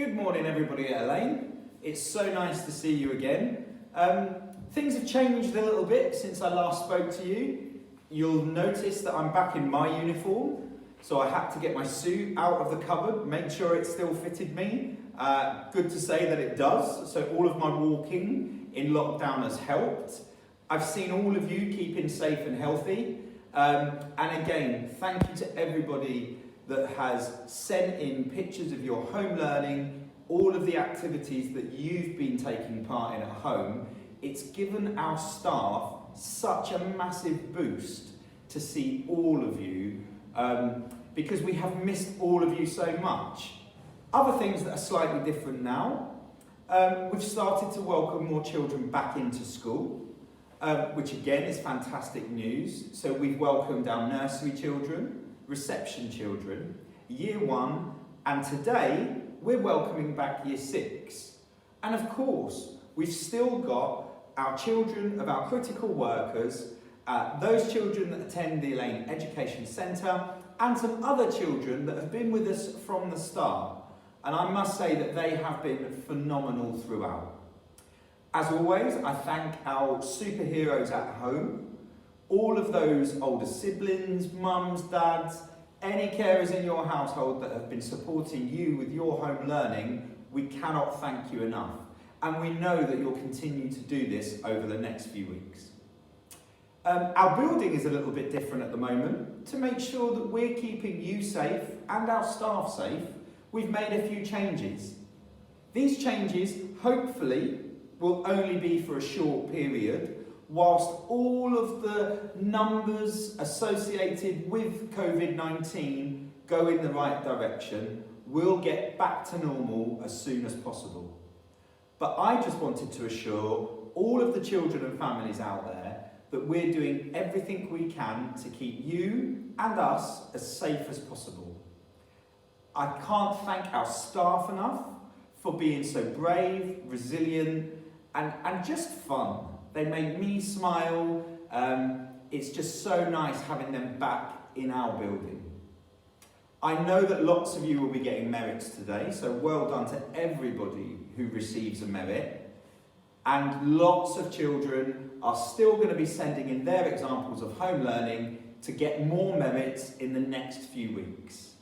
Good morning everybody at Elaine. It's so nice to see you again. Things have changed a little bit since I last spoke to you. You'll notice that I'm back in my uniform, so I had to get my suit out of the cupboard, make sure it still fitted me. Good to say that it does, so all of my walking in lockdown has helped. I've seen all of you keeping safe and healthy. And again, thank you to everybody that has sent in pictures of your home learning, all of the activities that you've been taking part in at home. It's given our staff such a massive boost to see all of you because we have missed all of you so much. Other things that are slightly different now, we've started to welcome more children back into school, which again is fantastic news. So we've welcomed our nursery children, reception children, year 1, and today we're welcoming back year 6. And of course, we've still got our children of our critical workers, those children that attend the Elaine Education Centre, and some other children that have been with us from the start. And I must say that they have been phenomenal throughout. As always, I thank our superheroes at home, all of those older siblings, mums, dads, any carers in your household that have been supporting you with your home learning. We cannot thank you enough. And we know that you'll continue to do this over the next few weeks. Our building is a little bit different at the moment. To make sure that we're keeping you safe and our staff safe, we've made a few changes. These changes, hopefully, will only be for a short period, whilst all of the numbers associated with COVID-19 go in the right direction. We'll get back to normal as soon as possible. But I just wanted to assure all of the children and families out there that we're doing everything we can to keep you and us as safe as possible. I can't thank our staff enough for being so brave, resilient, and just fun. They make me smile. It's just so nice having them back in our building. I know that lots of you will be getting merits today, so well done to everybody who receives a merit. And lots of children are still going to be sending in their examples of home learning to get more merits in the next few weeks.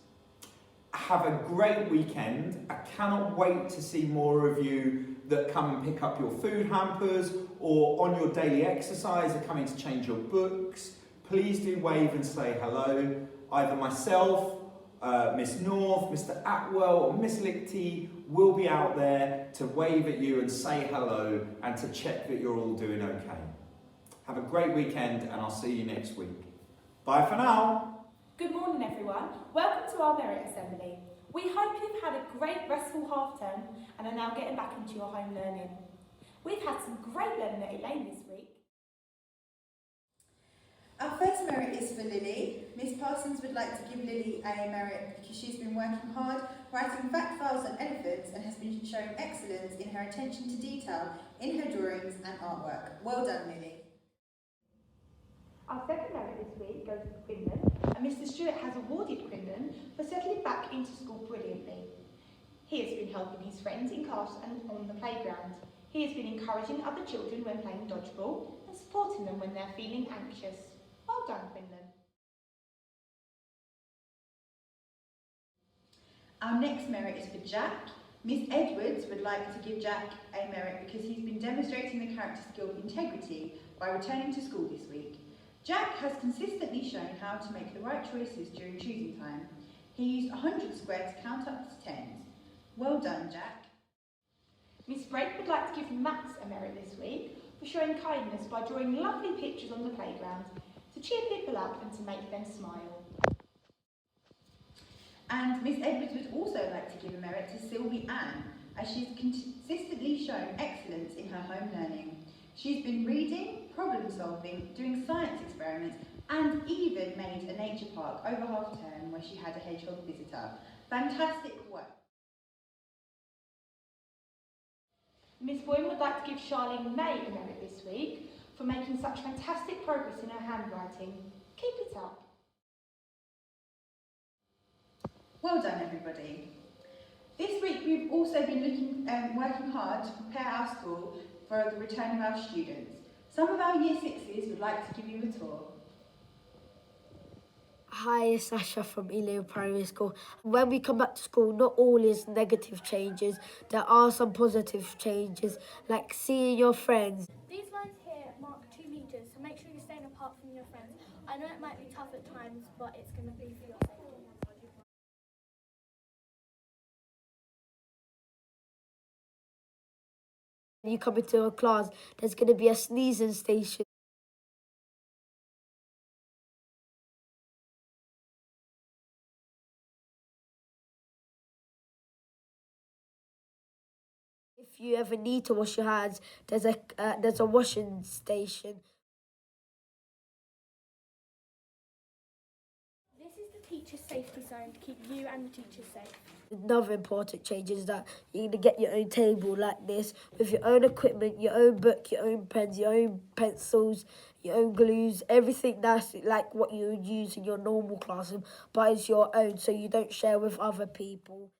Have a great weekend. I cannot wait to see more of you that come and pick up your food hampers or on your daily exercise are coming to change your books. Please do wave and say hello. Either myself, Miss North, Mr. Atwell or Miss Lichty will be out there to wave at you and say hello and to check that you're all doing okay. Have a great weekend and I'll see you next week. Bye for now. Good morning everyone. Welcome to our Merit Assembly. We hope you've had a great restful half term and are now getting back into your home learning. We've had some great learning at Elaine this week. Our first merit is for Lily. Miss Parsons would like to give Lily a merit because she's been working hard, writing fact files on elephants and has been showing excellence in her attention to detail in her drawings and artwork. Well done, Lily. Our second merit this week goes to Quinlan, and Mr. Stewart has awarded Quinlan for settling back into school brilliantly. He has been helping his friends in class and on the playground. He has been encouraging other children when playing dodgeball and supporting them when they're feeling anxious. Well done, Quinlan. Our next merit is for Jack. Miss Edwards would like to give Jack a merit because he's been demonstrating the character skill integrity by returning to school this week. Jack has consistently shown how to make the right choices during choosing time. He used 100 squares to count up to 10. Well done, Jack. Miss Brake would like to give Max a merit this week for showing kindness by drawing lovely pictures on the playground to cheer people up and to make them smile. And Miss Edwards would also like to give a merit to Sylvie Ann, as she's consistently shown excellence in her home learning. She's been reading, problem solving, doing science experiments, and even made a nature park over half term where she had a hedgehog visitor. Fantastic work. Miss Boyne would like to give Charlene May a merit this week for making such fantastic progress in her handwriting. Keep it up. Well done, everybody. This week we've also been working hard to prepare our school for the return of our students. Some of our Year 6s would like to give you a tour. Hi, it's Sasha from Elaine Primary School. When we come back to school, not all is negative changes. There are some positive changes, like seeing your friends. These lines here mark 2 metres, so make sure you're staying apart from your friends. I know it might be tough at times, but it's going to be for your safety. When you come into a class, there's going to be a sneezing station. If you ever need to wash your hands, there's a washing station. This is the teacher's safety zone to keep you and the teachers safe. Another important change is that you're going to get your own table like this with your own equipment, your own book, your own pens, your own pencils, your own glues, everything that's like what you would use in your normal classroom, but it's your own so you don't share with other people.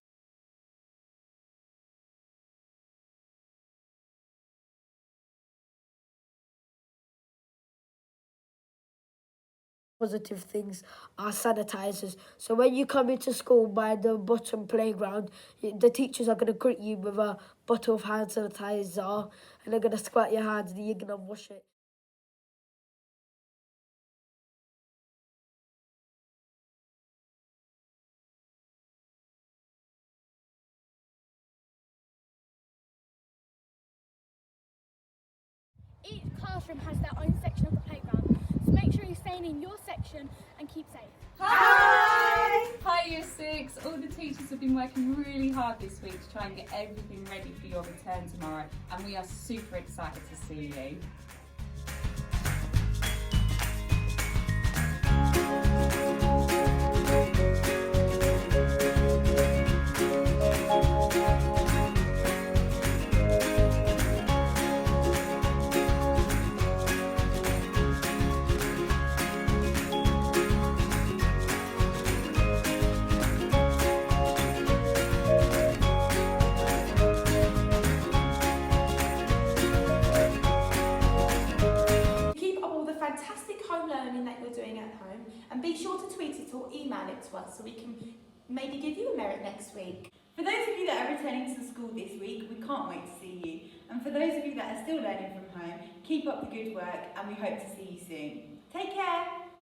Positive things are sanitizers. So when you come into school by the bottom playground, the teachers are going to greet you with a bottle of hand sanitizer and they're going to squirt your hands and you're going to wash it. Each classroom has their own section of the playground, so make sure you're staying in your section and keep safe. Hi! Hi Year 6. All the teachers have been working really hard this week to try and get everything ready for your return tomorrow, and we are super excited to see you. Fantastic home learning that you're doing at home, and be sure to tweet it or email it to us so we can maybe give you a merit next week. For those of you that are returning to school this week, we can't wait to see you. And for those of you that are still learning from home, keep up the good work and we hope to see you soon. Take care!